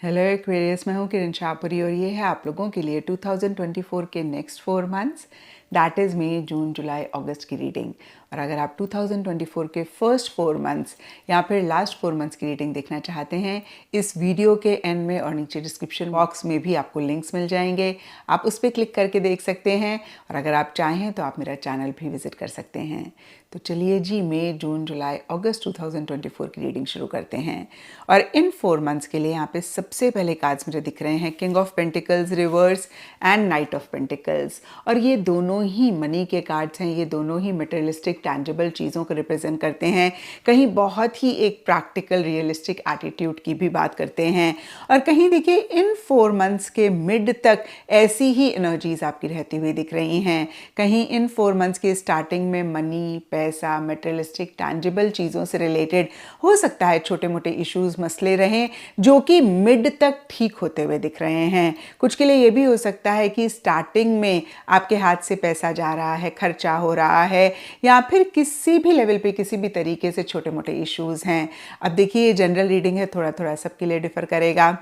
Hello Aquarius, मैं हूँ किरण शाहपुरी और ये है आप लोगों के लिए 2024 के नेक्स्ट 4 मंथ्स, दैट इज़ मई, जून, जुलाई, अगस्त की रीडिंग। और अगर आप 2024 के फर्स्ट 4 मंथ्स या फिर लास्ट 4 मंथ्स की रीडिंग देखना चाहते हैं, इस वीडियो के एंड में और नीचे डिस्क्रिप्शन बॉक्स में भी आपको लिंक्स मिल जाएंगे, आप उस पर क्लिक करके देख सकते हैं। और अगर आप चाहें तो आप मेरा चैनल भी विजिट कर सकते हैं। तो चलिए जी, मई, जून, जुलाई, अगस्त 2024 की रीडिंग शुरू करते हैं। और इन 4 मंथ्स के लिए यहाँ पे सबसे पहले कार्ड्स मुझे दिख रहे हैं king of pentacles reverse and night of pentacles. और ये दोनों ही मनी के कार्ड्स हैं, ये दोनों ही मटेरियलिस्टिक टैंजिबल चीज़ों को रिप्रेजेंट करते हैं। कहीं बहुत ही एक प्रैक्टिकल रियलिस्टिक एटीट्यूड की भी बात करते हैं। और कहीं देखिए इन 4 मंथ्स के मिड तक ऐसी ही एनर्जीज आपकी रहती हुई दिख रही हैं। कहीं इन 4 मंथ्स के स्टार्टिंग में मनी, पैसा, मटेरियलिस्टिक टैंजिबल चीज़ों से रिलेटेड हो सकता है छोटे मोटे इश्यूज मसले रहें, जो कि मिड तक ठीक होते हुए दिख रहे हैं। कुछ के लिए ये भी हो सकता है कि स्टार्टिंग में आपके हाथ से पैसा जा रहा है, खर्चा हो रहा है, या फिर किसी भी लेवल पे किसी भी तरीके से छोटे मोटे इश्यूज हैं। अब देखिए, ये जनरल रीडिंग है, थोड़ा थोड़ा सबके लिए डिफर करेगा।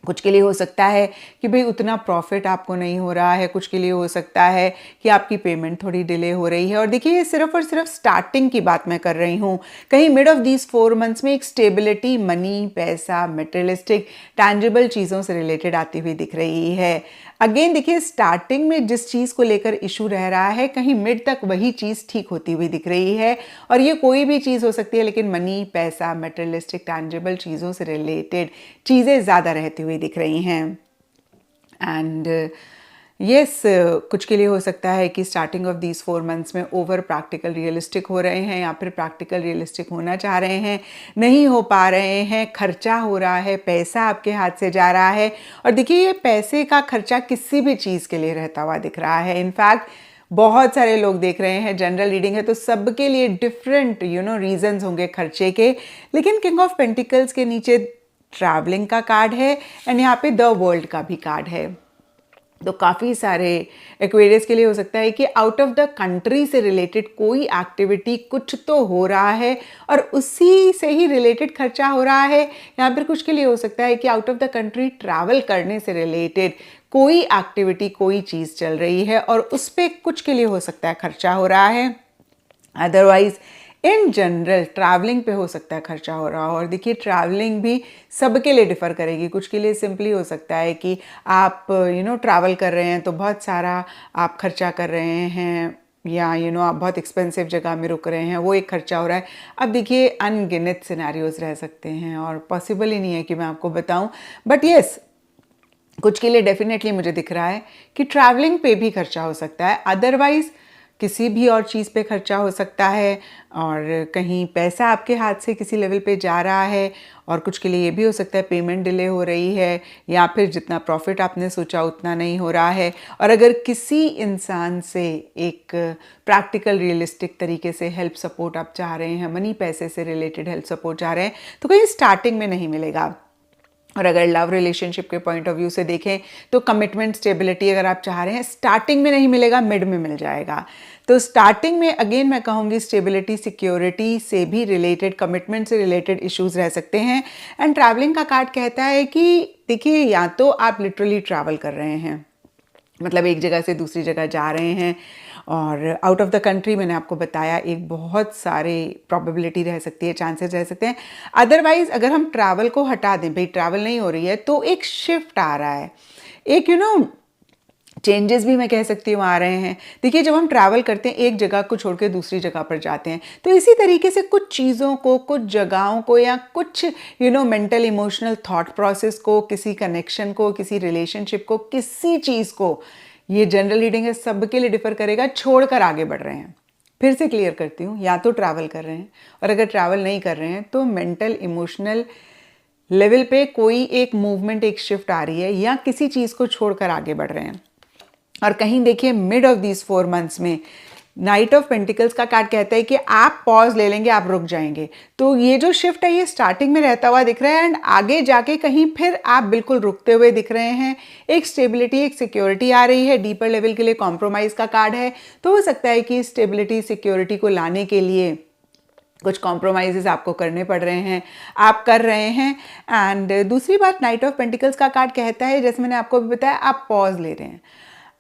कुछ के लिए हो सकता है कि भाई उतना प्रॉफिट आपको नहीं हो रहा है, कुछ के लिए हो सकता है कि आपकी पेमेंट थोड़ी डिले हो रही है। और देखिए, ये सिर्फ और सिर्फ स्टार्टिंग की बात मैं कर रही हूँ। कहीं मिड ऑफ दीज 4 मंथ्स में एक स्टेबिलिटी मनी, पैसा, मटेरियलिस्टिक टैंजिबल चीज़ों से रिलेटेड आती हुई दिख रही है। अगेन देखिए, स्टार्टिंग में जिस चीज़ को लेकर इशू रह रहा है, कहीं मिड तक वही चीज़ ठीक होती हुई दिख रही है। और ये कोई भी चीज़ हो सकती है, लेकिन मनी, पैसा, मटेरियलिस्टिक टैंजिबल चीज़ों से रिलेटेड चीज़ें ज़्यादा रहती हुई दिख रही हैं। एंड यस, कुछ के लिए हो सकता है कि स्टार्टिंग ऑफ दीज 4 मंथ्स में ओवर प्रैक्टिकल रियलिस्टिक हो रहे हैं, या फिर प्रैक्टिकल रियलिस्टिक होना चाह रहे हैं, नहीं हो पा रहे हैं, खर्चा हो रहा है, पैसा आपके हाथ से जा रहा है। और देखिए, ये पैसे का खर्चा किसी भी चीज़ के लिए रहता हुआ दिख रहा है। इनफैक्ट बहुत सारे लोग देख रहे हैं, जनरल रीडिंग है तो सबके लिए डिफरेंट रीजंस होंगे खर्चे के। लेकिन किंग ऑफ पेंटिकल्स के नीचे ट्रैवलिंग का कार्ड है एंड यहाँ पे द वर्ल्ड का भी कार्ड है। तो काफ़ी सारे एक्वेरियस के लिए हो सकता है कि आउट ऑफ द कंट्री से रिलेटेड कोई एक्टिविटी कुछ तो हो रहा है और उसी से ही रिलेटेड खर्चा हो रहा है। यहाँ पर कुछ के लिए हो सकता है कि out of the country travel करने से रिलेटेड कोई एक्टिविटी, कोई चीज़ चल रही है और उस पर कुछ के लिए हो सकता है खर्चा हो रहा है। अदरवाइज इन जनरल ट्रैवलिंग पे हो सकता है खर्चा हो रहा हो। और देखिए, ट्रैवलिंग भी सबके लिए डिफ़र करेगी। कुछ के लिए सिंपली हो सकता है कि आप ट्रैवल कर रहे हैं तो बहुत सारा आप खर्चा कर रहे हैं, या आप बहुत एक्सपेंसिव जगह में रुक रहे हैं, वो एक खर्चा हो रहा है। अब देखिए, अनगिनत सिनेरियोज रह सकते हैं और पॉसिबल ही नहीं है कि मैं आपको बताऊं। बट येस, कुछ के लिए डेफिनेटली मुझे दिख रहा है कि ट्रैवलिंग पे भी खर्चा हो सकता है। अदरवाइज किसी भी और चीज़ पे खर्चा हो सकता है, और कहीं पैसा आपके हाथ से किसी लेवल पे जा रहा है। और कुछ के लिए ये भी हो सकता है पेमेंट डिले हो रही है, या फिर जितना प्रॉफिट आपने सोचा उतना नहीं हो रहा है। और अगर किसी इंसान से एक प्रैक्टिकल रियलिस्टिक तरीके से हेल्प सपोर्ट आप चाह रहे हैं, मनी पैसे से रिलेटेड हेल्प सपोर्ट चाह रहे हैं, तो कहीं स्टार्टिंग में नहीं मिलेगा। और अगर लव रिलेशनशिप के पॉइंट ऑफ व्यू से देखें तो कमिटमेंट, स्टेबिलिटी अगर आप चाह रहे हैं, स्टार्टिंग में नहीं मिलेगा, मिड में मिल जाएगा। तो स्टार्टिंग में अगेन मैं कहूँगी स्टेबिलिटी, सिक्योरिटी से भी रिलेटेड, कमिटमेंट से रिलेटेड इश्यूज रह सकते हैं। एंड ट्रैवलिंग का कार्ड कहता है कि देखिए, या तो आप लिटरली ट्रैवल कर रहे हैं, मतलब एक जगह से दूसरी जगह जा रहे हैं, और आउट ऑफ द कंट्री मैंने आपको बताया एक बहुत सारे प्रोबेबिलिटी रह सकती है, चांसेस रह सकते हैं। अदरवाइज अगर हम ट्रैवल को हटा दें, भाई ट्रैवल नहीं हो रही है, तो एक शिफ्ट आ रहा है, एक चेंजेस भी मैं कह सकती हूँ आ रहे हैं। देखिए, जब हम ट्रैवल करते हैं एक जगह को छोड़ के दूसरी जगह पर जाते हैं, तो इसी तरीके से कुछ चीज़ों को, कुछ जगहों को, या कुछ मेंटल इमोशनल थॉट प्रोसेस को, किसी कनेक्शन को, किसी रिलेशनशिप को, किसी चीज़ को, ये जनरल रीडिंग है, सबके लिए डिफर करेगा, छोड़कर आगे बढ़ रहे हैं। फिर से क्लियर करती हूँ, या तो ट्रैवल कर रहे हैं, और अगर ट्रैवल नहीं कर रहे हैं तो मेंटल इमोशनल लेवल पे कोई एक मूवमेंट, एक शिफ्ट आ रही है, या किसी चीज़ को छोड़कर आगे बढ़ रहे हैं। और कहीं देखिए, मिड ऑफ दीज 4 मंथ्स में नाइट ऑफ पेंटिकल्स का कार्ड कहता है कि आप पॉज ले लेंगे, आप रुक जाएंगे। तो ये जो शिफ्ट है, ये स्टार्टिंग में रहता हुआ दिख रहा है, एंड आगे जाके कहीं फिर आप बिल्कुल रुकते हुए दिख रहे हैं। एक स्टेबिलिटी, एक सिक्योरिटी आ रही है, डीपर लेवल के लिए कॉम्प्रोमाइज का कार्ड है। तो हो सकता है कि स्टेबिलिटी, सिक्योरिटी को लाने के लिए कुछ कॉम्प्रोमाइज़ आपको करने पड़ रहे हैं, आप कर रहे हैं। एंड दूसरी बात, नाइट ऑफ पेंटिकल्स का कार्ड कहता है, जैसे मैंने आपको भी बताया, आप पॉज ले रहे हैं,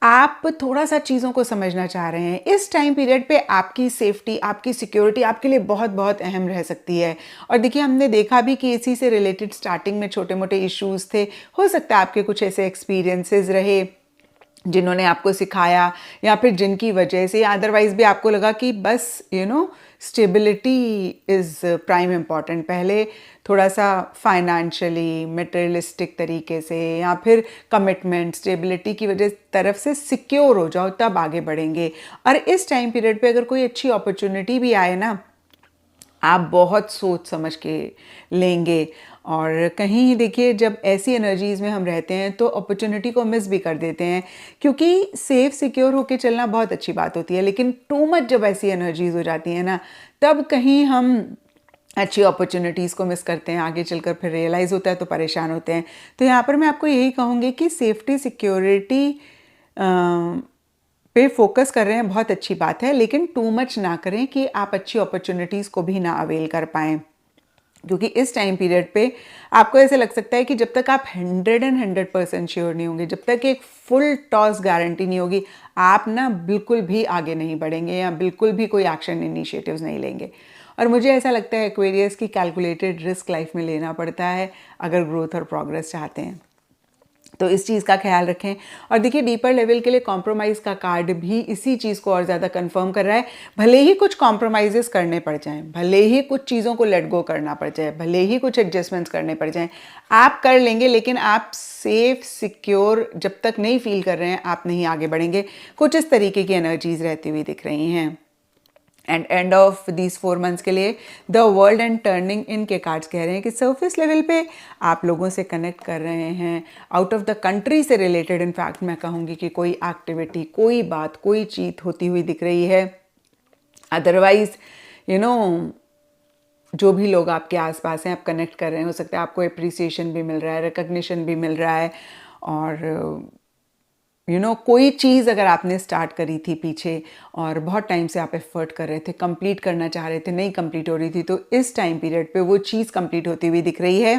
आप थोड़ा सा चीज़ों को समझना चाह रहे हैं। इस टाइम पीरियड पे आपकी सेफ्टी, आपकी सिक्योरिटी आपके लिए बहुत बहुत अहम रह सकती है। और देखिए, हमने देखा भी कि इसी से रिलेटेड स्टार्टिंग में छोटे मोटे इश्यूज़ थे। हो सकता है आपके कुछ ऐसे एक्सपीरियंसेस रहे जिन्होंने आपको सिखाया, या फिर जिनकी वजह से, या अदरवाइज भी आपको लगा कि बस स्टेबिलिटी इज़ प्राइम इम्पॉर्टेंट। पहले थोड़ा सा फाइनेंशियली, मटेरियलिस्टिक तरीके से, या फिर कमिटमेंट, स्टेबिलिटी की वजह तरफ से सिक्योर हो जाओ, तब आगे बढ़ेंगे। और इस टाइम पीरियड पे अगर कोई अच्छी अपॉर्चुनिटी भी आए ना, आप बहुत सोच समझ के लेंगे। और कहीं देखिए, जब ऐसी एनर्जीज़ में हम रहते हैं तो अपॉर्चुनिटी को मिस भी कर देते हैं, क्योंकि सेफ सिक्योर होके चलना बहुत अच्छी बात होती है, लेकिन टू मच जब ऐसी एनर्जीज़ हो जाती हैं ना, तब कहीं हम अच्छी अपॉर्चुनिटीज़ को मिस करते हैं। आगे चलकर फिर रियलाइज़ होता है तो परेशान होते हैं। तो यहाँ पर मैं आपको यही कहूँगी कि सेफ्टी सिक्योरिटी पे फोकस कर रहे हैं, बहुत अच्छी बात है, लेकिन टू मच ना करें कि आप अच्छी अपॉर्चुनिटीज़ को भी ना अवेल कर पाएँ। क्योंकि इस टाइम पीरियड पे आपको ऐसे लग सकता है कि जब तक आप 100% श्योर नहीं होंगे, जब तक एक फुल टॉस गारंटी नहीं होगी, आप ना बिल्कुल भी आगे नहीं बढ़ेंगे, या बिल्कुल भी कोई एक्शन इनिशिएटिव्स नहीं लेंगे। और मुझे ऐसा लगता है एक्वेरियस की कैलकुलेटेड रिस्क लाइफ में लेना पड़ता है अगर ग्रोथ और प्रोग्रेस चाहते हैं। तो इस चीज़ का ख्याल रखें। और देखिए, डीपर लेवल के लिए कॉम्प्रोमाइज़ का कार्ड भी इसी चीज़ को और ज़्यादा कंफर्म कर रहा है। भले ही कुछ कॉम्प्रोमाइज़ेस करने पड़ जाएं, भले ही कुछ चीज़ों को लेट गो करना पड़ जाए, भले ही कुछ एडजस्टमेंट्स करने पड़ जाएं, आप कर लेंगे, लेकिन आप सेफ सिक्योर जब तक नहीं फील कर रहे हैं, आप नहीं आगे बढ़ेंगे। कुछ इस तरीके की एनर्जीज रहती हुई दिख रही हैं। And end of these 4 months के लिए द वर्ल्ड एंड टर्निंग इन के कार्ड्स कह रहे हैं कि सरफेस लेवल पे आप लोगों से कनेक्ट कर रहे हैं, आउट ऑफ द कंट्री से रिलेटेड। इनफैक्ट मैं कहूँगी कि कोई एक्टिविटी, कोई बात, कोई चीज़ होती हुई दिख रही है। अदरवाइज जो भी लोग आपके आसपास हैं, आप कनेक्ट कर रहे हैं, हो सकता है आपको अप्रिसिएशन भी मिल रहा है, रिकग्निशन भी मिल रहा है। और कोई चीज़ अगर आपने स्टार्ट करी थी पीछे और बहुत टाइम से आप एफर्ट कर रहे थे, कंप्लीट करना चाह रहे थे, नहीं कंप्लीट हो रही थी, तो इस टाइम पीरियड पे वो चीज़ कंप्लीट होती हुई दिख रही है।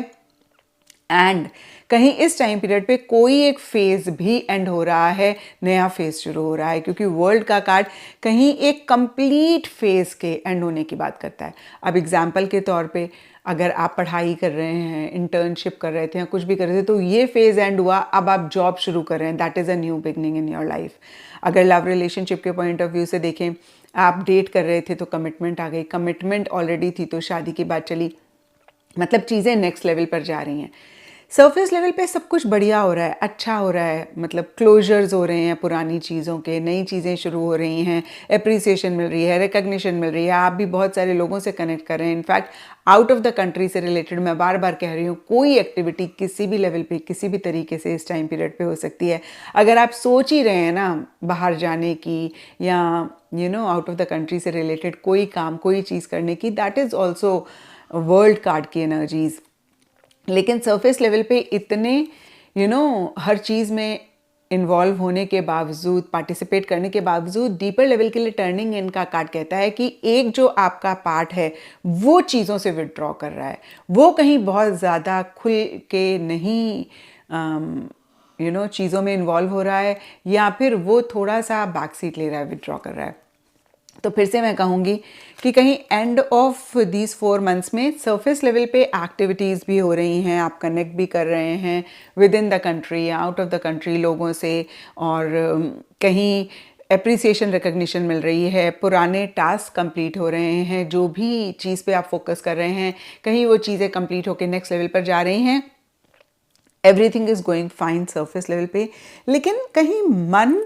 एंड कहीं इस टाइम पीरियड पे कोई एक फेज भी एंड हो रहा है, नया फेज शुरू हो रहा है, क्योंकि वर्ल्ड का कार्ड कहीं एक कंप्लीट फेज के एंड होने की बात करता है। अब एग्जाम्पल के तौर पे, अगर आप पढ़ाई कर रहे हैं, इंटर्नशिप कर रहे थे, या कुछ भी कर रहे थे, तो ये फेज एंड हुआ, अब आप जॉब शुरू कर रहे हैं, that is a new beginning in your life. अगर लव रिलेशनशिप के पॉइंट ऑफ व्यू से देखें, आप डेट कर रहे थे तो कमिटमेंट आ गई, कमिटमेंट ऑलरेडी थी तो शादी की बात चली, मतलब चीज़ें नेक्स्ट लेवल पर जा रही हैं। सरफेस लेवल पे सब कुछ बढ़िया हो रहा है, अच्छा हो रहा है, मतलब क्लोजर्स हो रहे हैं पुरानी चीज़ों के, नई चीज़ें शुरू हो रही हैं, एप्रिसिएशन मिल रही है, रिकग्निशन मिल रही है, आप भी बहुत सारे लोगों से कनेक्ट कर रहे हैं। In fact out of the country से रिलेटेड मैं बार बार कह रही हूँ, कोई एक्टिविटी किसी भी लेवल पे, किसी भी तरीके से इस टाइम पीरियड पे हो सकती है। अगर आप सोच ही रहे हैं ना बाहर जाने की, या आउट ऑफ द कंट्री से रिलेटेड कोई काम, कोई चीज़ करने की, that is also world card की एनर्जीज़। लेकिन सरफेस लेवल पे इतने हर चीज़ में इन्वॉल्व होने के बावजूद, पार्टिसिपेट करने के बावजूद, डीपर लेवल के लिए टर्निंग इन का कार्ड कहता है कि एक जो आपका पार्ट है वो चीज़ों से विड्रॉ कर रहा है, वो कहीं बहुत ज़्यादा खुल के नहीं चीज़ों में इन्वॉल्व हो रहा है, या फिर वो थोड़ा सा बैक सीट ले रहा है, विड्रॉ कर रहा है। तो फिर से मैं कहूँगी कि कहीं एंड ऑफ दीज 4 मंथ्स में सरफेस लेवल पे एक्टिविटीज़ भी हो रही हैं, आप कनेक्ट भी कर रहे हैं विद इन द कंट्री या आउट ऑफ द कंट्री लोगों से, और कहीं एप्रिसिएशन, रिकग्निशन मिल रही है, पुराने टास्क कंप्लीट हो रहे हैं, जो भी चीज़ पे आप फोकस कर रहे हैं, कहीं वो चीज़ें कंप्लीट होकर नेक्स्ट लेवल पर जा रही हैं। Everything is going fine surface level पे, लेकिन कहीं मन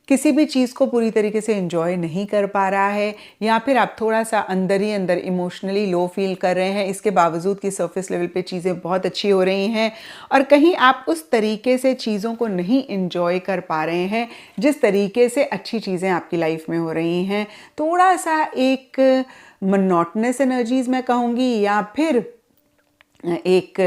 किसी भी चीज़ को पूरी तरीके से एंजॉय नहीं कर पा रहा है, या फिर आप थोड़ा सा अंदर ही अंदर इमोशनली लो फील कर रहे हैं, इसके बावजूद कि सरफेस लेवल पे चीज़ें बहुत अच्छी हो रही हैं, और कहीं आप उस तरीके से चीज़ों को नहीं एंजॉय कर पा रहे हैं जिस तरीके से अच्छी चीज़ें आपकी लाइफ में हो रही हैं। थोड़ा सा एक मोनोटोनस एनर्जीज मैं कहूँगी, या फिर एक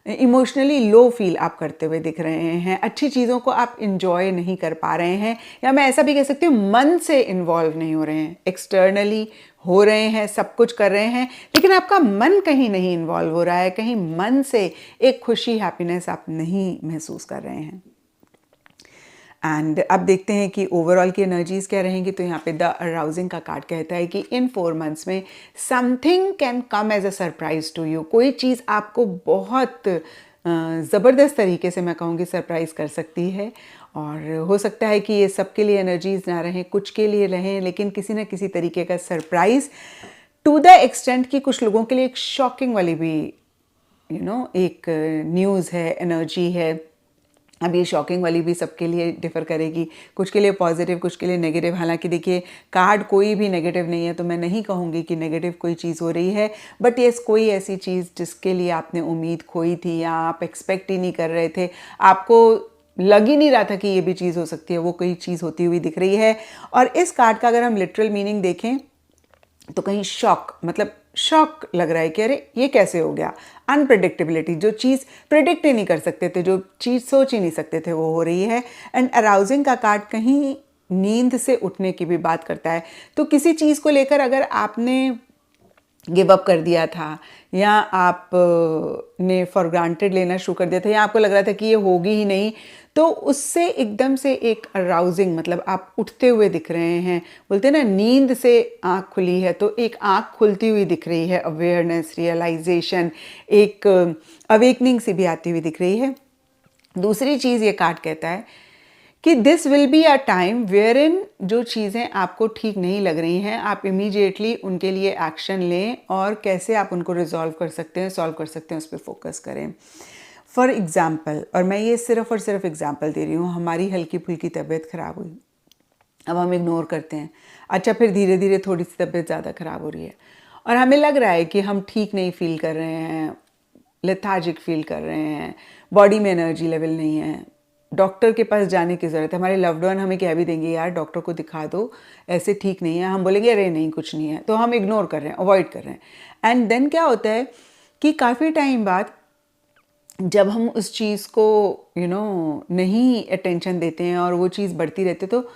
इमोशनली लो फील आप करते हुए दिख रहे हैं, अच्छी चीज़ों को आप इंजॉय नहीं कर पा रहे हैं, या मैं ऐसा भी कह सकती हूँ मन से इन्वॉल्व नहीं हो रहे हैं। एक्सटर्नली हो रहे हैं, सब कुछ कर रहे हैं, लेकिन आपका मन कहीं नहीं इन्वॉल्व हो रहा है, कहीं मन से एक खुशी, हैप्पीनेस आप नहीं महसूस कर रहे हैं। एंड अब देखते हैं कि ओवरऑल की एनर्जीज क्या रहेंगी। तो यहाँ पे द अराउजिंग का कार्ड कहता है कि इन 4 मंथ्स में something can come as a surprise to you. कोई चीज़ आपको बहुत ज़बरदस्त तरीके से, मैं कहूँगी, सरप्राइज कर सकती है। और हो सकता है कि ये सबके लिए एनर्जीज ना रहें, कुछ के लिए रहें, लेकिन किसी न किसी तरीके का सरप्राइज टू द एक्सटेंट कि कुछ लोगों के लिए एक शॉकिंग वाली भी एक न्यूज़ है, एनर्जी है। अब ये शॉकिंग वाली भी सबके लिए डिफ़र करेगी, कुछ के लिए पॉजिटिव, कुछ के लिए नेगेटिव। हालांकि देखिए, कार्ड कोई भी नेगेटिव नहीं है, तो मैं नहीं कहूँगी कि नेगेटिव कोई चीज़ हो रही है, बट येस, कोई ऐसी चीज़ जिसके लिए आपने उम्मीद खोई थी या आप एक्सपेक्ट ही नहीं कर रहे थे, आपको लग ही नहीं रहा था कि ये भी चीज़ हो सकती है, वो कोई चीज़ होती हुई दिख रही है। और इस कार्ड का अगर हम लिटरल मीनिंग देखें तो कहीं शॉक, मतलब शॉक लग रहा है कि अरे ये कैसे हो गया। अनप्रेडिक्टेबिलिटी, जो चीज़ प्रिडिक्ट ही नहीं कर सकते थे, जो चीज़ सोच ही नहीं सकते थे, वो हो रही है। एंड अराउजिंग का कार्ड कहीं नींद से उठने की भी बात करता है। तो किसी चीज़ को लेकर अगर आपने गिव अप कर दिया था, या आप ने फॉर ग्रांटेड लेना शुरू कर दिया था, या आपको लग रहा था कि ये होगी ही नहीं, तो उससे एकदम से एक अराउजिंग, मतलब आप उठते हुए दिख रहे हैं। बोलते हैं ना, नींद से आँख खुली है, तो एक आँख खुलती हुई दिख रही है, अवेयरनेस, रियलाइजेशन, एक अवेकनिंग सी भी आती हुई दिख रही है। दूसरी चीज़ ये कार्ड कहता है कि this will be a time wherein जो चीज़ें आपको ठीक नहीं लग रही हैं, आप इमीडिएटली उनके लिए एक्शन लें, और कैसे आप उनको रिजॉल्व कर सकते हैं, सॉल्व कर सकते हैं, उस पर फोकस करें। फॉर एग्ज़ाम्पल, और मैं ये सिर्फ और सिर्फ एग्ज़ाम्पल दे रही हूँ, हमारी हल्की फुल्की तबीयत ख़राब हुई, अब हम इग्नोर करते हैं। अच्छा, फिर धीरे धीरे थोड़ी सी तबीयत ज़्यादा ख़राब हो रही है, और हमें लग रहा है कि हम ठीक नहीं फील कर रहे हैं, लेथार्जिक फील कर रहे हैं, बॉडी में एनर्जी लेवल नहीं है, डॉक्टर के पास जाने की ज़रूरत है। हमारे लव्ड वन हमें कह भी देंगे, यार डॉक्टर को दिखा दो, ऐसे ठीक नहीं है। हम बोलेंगे अरे नहीं, कुछ नहीं है, तो हम इग्नोर कर रहे हैं, अवॉइड कर रहे हैं। एंड देन क्या होता है कि काफ़ी टाइम बाद जब हम उस चीज़ को नहीं अटेंशन देते हैं और वो चीज़ बढ़ती रहती है, तो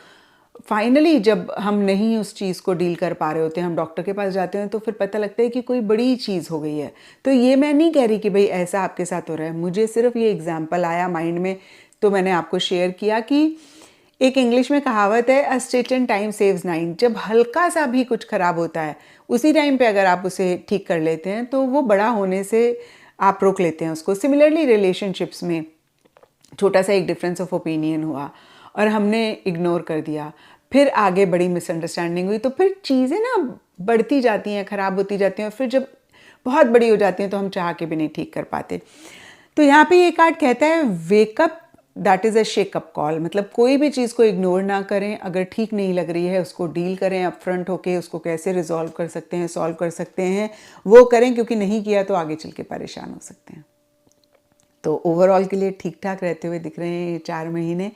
फाइनली जब हम नहीं उस चीज़ को डील कर पा रहे होते हैं, हम डॉक्टर के पास जाते हैं, तो फिर पता लगता है कि कोई बड़ी चीज़ हो गई है। तो ये मैं नहीं कह रही कि भाई ऐसा आपके साथ हो रहा है, मुझे सिर्फ ये एग्जांपल आया माइंड में, तो मैंने आपको शेयर किया कि एक इंग्लिश में कहावत है, अ स्टिच इन टाइम सेव्स 9। जब हल्का सा भी कुछ ख़राब होता है, उसी टाइम पे अगर आप उसे ठीक कर लेते हैं, तो वो बड़ा होने से आप रोक लेते हैं उसको। सिमिलरली रिलेशनशिप्स में छोटा सा एक डिफरेंस ऑफ ओपिनियन हुआ और हमने इग्नोर कर दिया, फिर आगे बड़ी मिसअंडरस्टैंडिंग हुई, तो फिर चीज़ें ना बढ़ती जाती हैं, ख़राब होती जाती हैं, और फिर जब बहुत बड़ी हो जाती हैं तो हम चाह के भी नहीं ठीक कर पाते। तो यहाँ पे ये कार्ड कहता है wake up, that is a shake up call. मतलब कोई भी चीज़ को इग्नोर ना करें, अगर ठीक नहीं लग रही है उसको डील करें, अपफ्रंट होके उसको कैसे रिजॉल्व कर सकते हैं, सॉल्व कर सकते हैं, वो करें, क्योंकि नहीं किया तो आगे चल के परेशान हो सकते हैं। तो ओवरऑल के लिए ठीक ठाक रहते हुए दिख रहे हैं ये 4 महीने।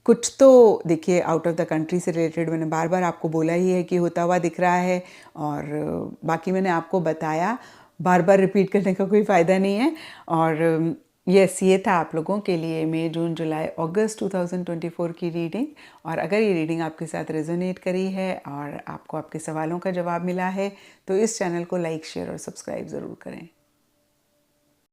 कुछ तो देखिए आउट ऑफ द कंट्री से रिलेटेड मैंने बार बार आपको बोला ही है कि होता हुआ दिख रहा है, और बाकी मैंने आपको बताया, बार बार रिपीट करने का कोई फ़ायदा नहीं है। और यस, ये था आप लोगों के लिए मई, जून, जुलाई, अगस्त 2024 की रीडिंग। और अगर ये रीडिंग आपके साथ रेजोनेट करी है और आपको आपके सवालों का जवाब मिला है, तो इस चैनल को लाइक, शेयर और सब्सक्राइब ज़रूर करें।